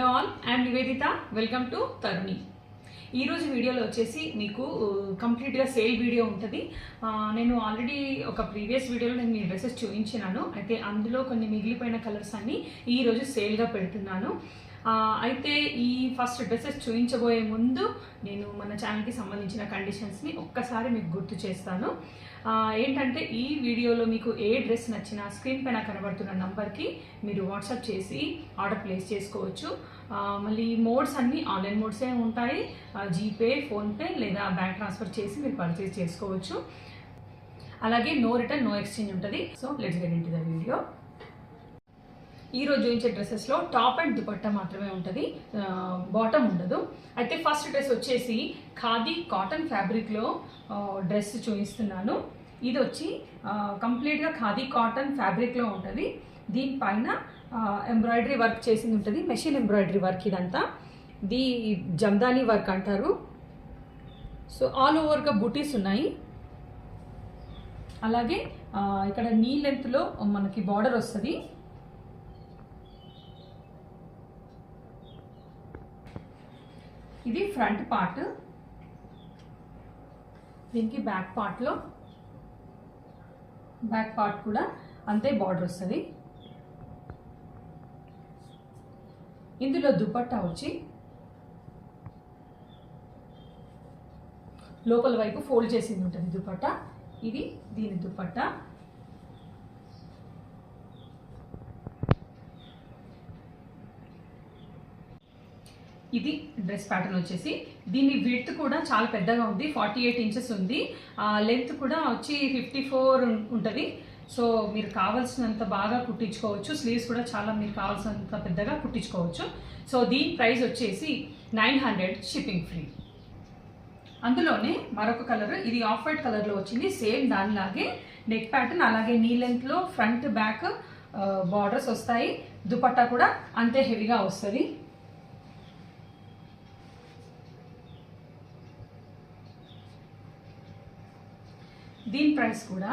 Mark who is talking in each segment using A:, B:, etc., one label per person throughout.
A: Hello all, I'm Niveditha. Welcome to Taruni. ఈరోజు వీడియోలో వచ్చేసి మీకు కంప్లీట్గా సేల్ వీడియో ఉంటుంది. నేను ఆల్రెడీ ఒక ప్రీవియస్ వీడియోలో నేను మీ డ్రెస్సెస్ చూపించినాను. అయితే అందులో కొన్ని మిగిలిపోయిన కలర్స్ అన్నీ ఈరోజు సేల్గా పెడుతున్నాను. అయితే ఈ ఫస్ట్ డ్రెస్సెస్ చూపించబోయే ముందు నేను మన ఛానల్కి సంబంధించిన కండిషన్స్ని ఒక్కసారి మీకు గుర్తు చేస్తాను. ఏంటంటే ఈ వీడియోలో మీకు ఏ డ్రెస్ నచ్చినా స్క్రీన్ పైన కనబడుతున్న నంబర్కి మీరు వాట్సాప్ చేసి ఆర్డర్ ప్లేస్ చేసుకోవచ్చు. మళ్ళీ మోడ్స్ అన్నీ ఆన్లైన్ మోడ్సే ఉంటాయి. జీపే, ఫోన్పే లేదా బ్యాంక్ ట్రాన్స్ఫర్ చేసి మీరు పర్చేస్ చేసుకోవచ్చు. అలాగే నో రిటర్న్, నో ఎక్స్చేంజ్ ఉంటుంది. So let's get into the video. ఈరోజు చూపించే డ్రెస్సెస్లో టాప్ అండ్ దుపట్టా మాత్రమే ఉంటుంది, బాటమ్ ఉండదు. అయితే ఫస్ట్ డ్రెస్ వచ్చేసి ఖాదీ కాటన్ ఫ్యాబ్రిక్లో డ్రెస్ చూపిస్తున్నాను. ఇది వచ్చి కంప్లీట్గా ఖాదీ కాటన్ ఫ్యాబ్రిక్లో ఉంటుంది. దీనిపైన ఎంబ్రాయిడరీ వర్క్ చేసింది ఉంటుంది, మెషిన్ ఎంబ్రాయిడరీ వర్క్. ఇదంతా ఇది జమ్దానీ వర్క్ అంటారు. సో ఆల్ ఓవర్గా బూటీస్ ఉన్నాయి. అలాగే ఇక్కడ నీ లెంత్లో మనకి బార్డర్ వస్తుంది. ఇది ఫ్రంట్ పార్ట్. దీనికి బ్యాక్ పార్ట్ కూడా అంతే బార్డర్ వస్తుంది. ఇందులో దుపట్టా వచ్చి లోపల వైపు ఫోల్డ్ చేసింది ఉంటుంది దుపట్టా. ఇది దీని దుపట్టా. ఇది డ్రెస్ ప్యాటర్న్ వచ్చేసి దీని విడ్త్ కూడా చాలా పెద్దగా ఉంది, 48 ఇంచెస్ ఉంది. లెంత్ కూడా వచ్చి 54 ఉంటుంది. సో మీరు కావాల్సినంత బాగా కుట్టించుకోవచ్చు. స్లీవ్స్ కూడా చాలా మీరు కావాల్సినంత పెద్దగా కుట్టించుకోవచ్చు. సో దీని ప్రైస్ వచ్చేసి 900 షిప్పింగ్ ఫ్రీ. అందులోనే మరొక కలర్, ఇది ఆఫ్ వైట్ కలర్లో వచ్చింది. సేమ్ దానిలాగే నెక్ ప్యాటర్న్, అలాగే నీ లెంత్లో ఫ్రంట్ బ్యాక్ బార్డర్స్ వస్తాయి. దుపట్టా కూడా అంతే హెవీగా వస్తుంది. దీని ప్రైస్ కూడా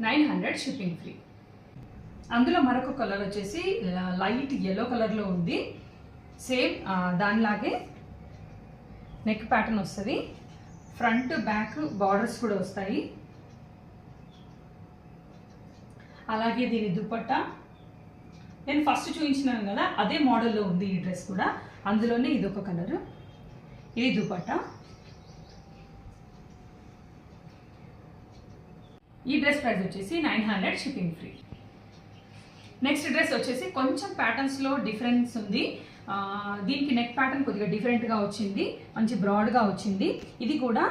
A: 900 షిప్పింగ్ ఫ్రీ. అందులో మరొక కలర్ వచ్చేసి లైట్ ఎల్లో కలర్లో ఉంది. సేమ్ దానిలాగే నెక్ ప్యాటర్న్ వస్తుంది. ఫ్రంట్ బ్యాక్ బార్డర్స్ కూడా వస్తాయి. అలాగే దీని దుపట్టా నేను ఫస్ట్ చూపించినాను కదా, అదే మోడల్లో ఉంది ఈ డ్రెస్ కూడా. అందులోనే ఇది ఒక కలర్. ఇది దుపట్టా. ఈ డ్రెస్ ప్రైస్ వచ్చేసి 900 షిప్పింగ్ ఫ్రీ. నెక్స్ట్ డ్రెస్ వచ్చేసి కొంచెం ప్యాటర్న్స్లో డిఫరెన్స్ ఉంది. దీనికి నెక్ ప్యాటర్న్ కొద్దిగా డిఫరెంట్గా వచ్చింది, మంచి బ్రాడ్గా వచ్చింది. ఇది కూడా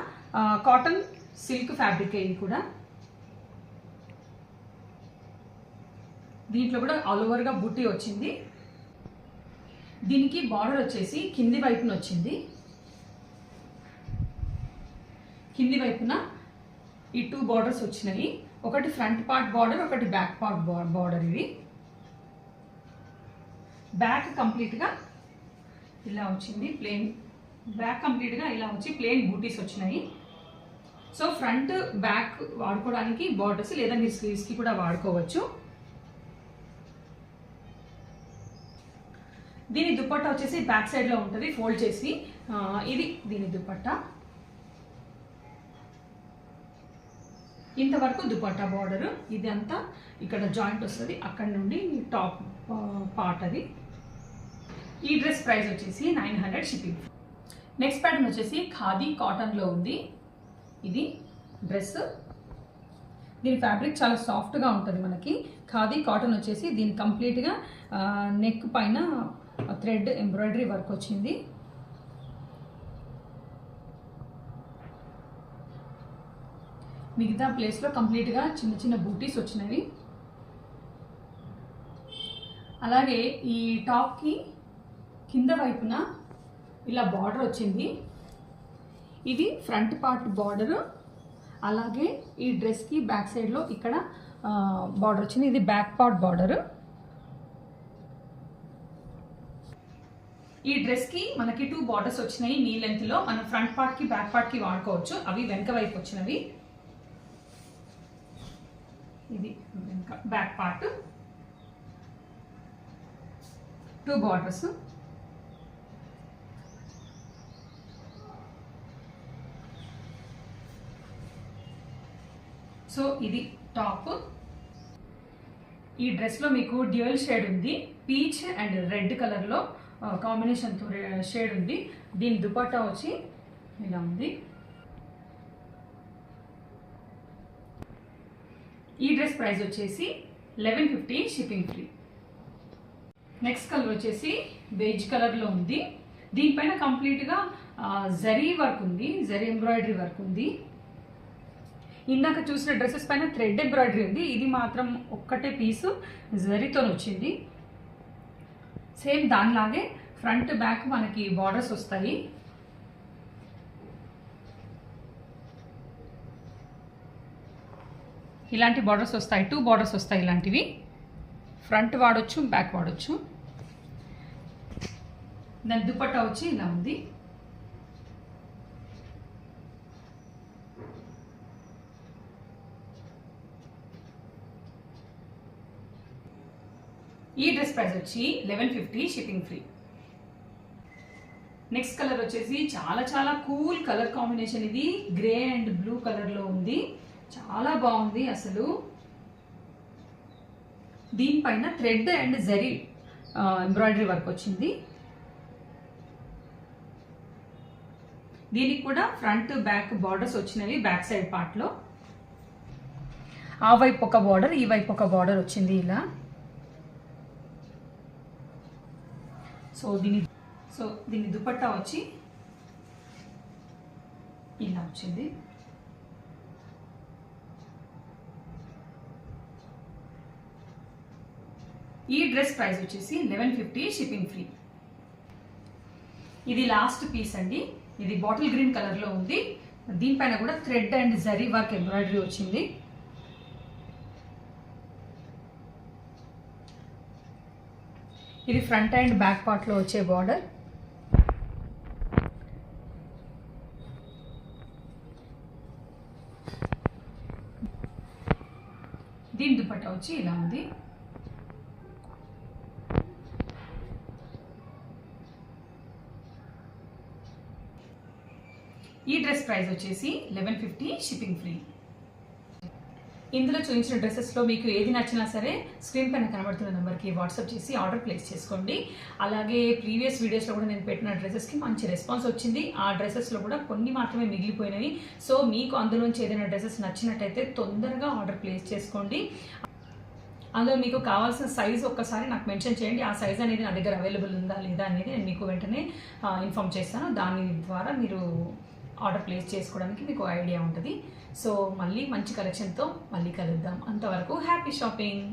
A: కాటన్ సిల్క్ ఫ్యాబ్రిక్. ఇది కూడా దీంట్లో కూడా ఆల్ ఓవర్గా బుట్టి వచ్చింది. దీనికి బార్డర్ వచ్చేసి కింది వైపున వచ్చింది. కింది వైపున ఈ 2 బార్డర్స్ వచ్చినాయి. ఒకటి ఫ్రంట్ పార్ట్ బార్డర్, ఒకటి బ్యాక్ పార్ట్ బార్డర్. ఇవి బ్యాక్ కంప్లీట్గా ఇలా వచ్చింది, ప్లెయిన్ బ్యాక్ కంప్లీట్గా ఇలా వచ్చి ప్లెయిన్ బూటీస్ వచ్చినాయి. సో ఫ్రంట్ బ్యాక్ వాడుకోవడానికి బార్డర్స్, లేదా మీరు స్లీవ్స్కి కూడా వాడుకోవచ్చు. దీని దుపట్టా వచ్చేసి బ్యాక్ సైడ్లో ఉంటుంది, ఫోల్డ్ చేసి. ఇది దీని దుపట్టా. ఇంతవరకు దుపట్టా బార్డర్. ఇది అంతా ఇక్కడ జాయింట్ వస్తుంది, అక్కడ నుండి టాప్ పార్ట్ అది. ఈ డ్రెస్ ప్రైస్ వచ్చేసి 900 షిప్పింగ్. నెక్స్ట్ ప్యాటర్న్ వచ్చేసి ఖాదీ కాటన్లో ఉంది. ఇది డ్రెస్. దీని ఫ్యాబ్రిక్ చాలా సాఫ్ట్గా ఉంటుంది మనకి. ఖాదీ కాటన్ వచ్చేసి దీని కంప్లీట్గా నెక్ పైన థ్రెడ్ ఎంబ్రాయిడరీ వర్క్ వచ్చింది. మిగతా ప్లేస్లో కంప్లీట్గా చిన్న చిన్న బూటీస్ వచ్చినవి. అలాగే ఈ టాప్కి కింద వైపున ఇలా బార్డర్ వచ్చింది. ఇది ఫ్రంట్ పార్ట్ బార్డర్. అలాగే ఈ డ్రెస్కి బ్యాక్ సైడ్లో ఇక్కడ బార్డర్ వచ్చింది. ఇది బ్యాక్ పార్ట్ బార్డర్. ఈ డ్రెస్కి మనకి 2 బార్డర్స్ వచ్చినాయి నీ లెంత్లో. మనం ఫ్రంట్ పార్ట్కి బ్యాక్ పార్ట్కి వాడుకోవచ్చు. అవి వెనక వైపు వచ్చినవి. ఇది బ్యాక్ పార్ట్, 2 బార్డర్స్. సో ఇది టాప్. ఈ డ్రెస్లో మీకు డ్యూయల్ షేడ్ ఉంది, పీచ్ అండ్ రెడ్ కలర్లో కాంబినేషన్తో షేడ్ ఉంది. దీని దుపట్టా వచ్చి ఇలా ఉంది. ఈ డ్రెస్ ప్రైస్ వచ్చేసి 1150 షిప్పింగ్ ఫ్రీ. నెక్స్ట్ కలర్ వచ్చేసి బేజ్ కలర్లో ఉంది. దీనిపైన కంప్లీట్గా జరీ వర్క్ ఉంది, జరీ ఎంబ్రాయిడరీ వర్క్ ఉంది. ఇందాక చూసిన డ్రెస్సెస్ పైన థ్రెడ్ ఎంబ్రాయిడరీ ఉంది, ఇది మాత్రం ఒక్కటే పీసు జరీతో వచ్చింది. సేమ్ దానిలాగే ఫ్రంట్ బ్యాక్ మనకి బార్డర్స్ వస్తాయి. ఇలాంటి బార్డర్స్ వస్తాయి, 2 బార్డర్స్ వస్తాయి. ఇలాంటివి ఫ్రంట్ వాడొచ్చు, బ్యాక్ వాడొచ్చు. దాని దుపట్టా వచ్చి ఇలా ఉంది. ఈ డ్రెస్ ప్రైస్ వచ్చి 1150 షిప్పింగ్ ఫ్రీ. నెక్స్ట్ కలర్ వచ్చేసి చాలా కూల్ కలర్ కాంబినేషన్. ఇది గ్రే అండ్ బ్లూ కలర్లో ఉంది, చాలా బాగుంది అసలు. దీనిపైన thread and zari embroidery work వచ్చింది. దీనికి కూడా ఫ్రంట్ బ్యాక్ బార్డర్స్ వచ్చినవి బ్యాక్ సైడ్ పార్ట్లో. ఆ వైపు ఒక బార్డర్, ఈ వైపు ఒక బార్డర్ వచ్చింది ఇలా. సో దీని దుపట్టా వచ్చి ఇలా వచ్చింది. ఈ డ్రెస్ ప్రైస్ వచ్చేసి 1150 షిప్పింగ్ ఫ్రీ. ఇది లాస్ట్ పీస్ అండి. ఇది బాటిల్ గ్రీన్ కలర్లో ఉంది. దీనిపైన కూడా thread and zari work embroidery వచ్చింది. ఇది ఫ్రంట్ అండ్ బ్యాక్ పార్ట్లో వచ్చే బార్డర్. దీని దుపట్టా వచ్చి ఇలా ఉంది. ఈ డ్రెస్ ప్రైస్ వచ్చేసి 1150 షిప్పింగ్ ఫ్రీ. ఇందులో చూపించిన డ్రెస్సెస్లో మీకు ఏది నచ్చినా సరే స్క్రీన్ పైన కనబడుతున్న నెంబర్కి వాట్సాప్ చేసి ఆర్డర్ ప్లేస్ చేసుకోండి. అలాగే ప్రీవియస్ వీడియోస్లో కూడా నేను పెట్టిన డ్రెస్సెస్కి మంచి రెస్పాన్స్ వచ్చింది. ఆ డ్రెస్సెస్లో కూడా కొన్ని మాత్రమే మిగిలిపోయినవి. సో మీకు అందులోంచి ఏదైనా డ్రెస్సెస్ నచ్చినట్టయితే తొందరగా ఆర్డర్ ప్లేస్ చేసుకోండి. అందులో మీకు కావాల్సిన సైజ్ ఒక్కసారి నాకు మెన్షన్ చేయండి. ఆ సైజ్ అనేది నా దగ్గర అవైలబుల్ ఉందా లేదా అనేది నేను మీకు వెంటనే ఇన్ఫామ్ చేస్తాను. దాని ద్వారా మీరు ఆర్డర్ ప్లేస్ చేసుకోవడానికి మీకు ఐడియా ఉంటుంది. సో మళ్ళీ మంచి కలెక్షన్తో మళ్ళీ కలుద్దాం. అంతవరకు హ్యాపీ షాపింగ్.